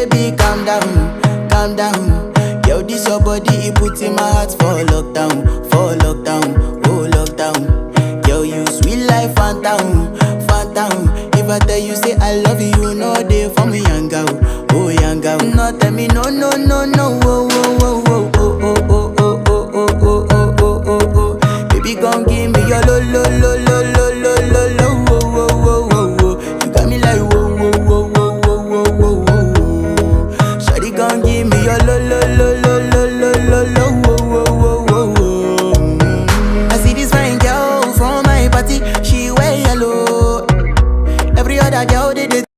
baby, calm down. Yo, this your body, it put in my heart for lockdown, oh lockdown. Yo, you sweet life, phantom, phantom. If I tell you say I love you, no day for me, young girl, oh young girl. No tell me no, oh, oh, oh, oh, oh.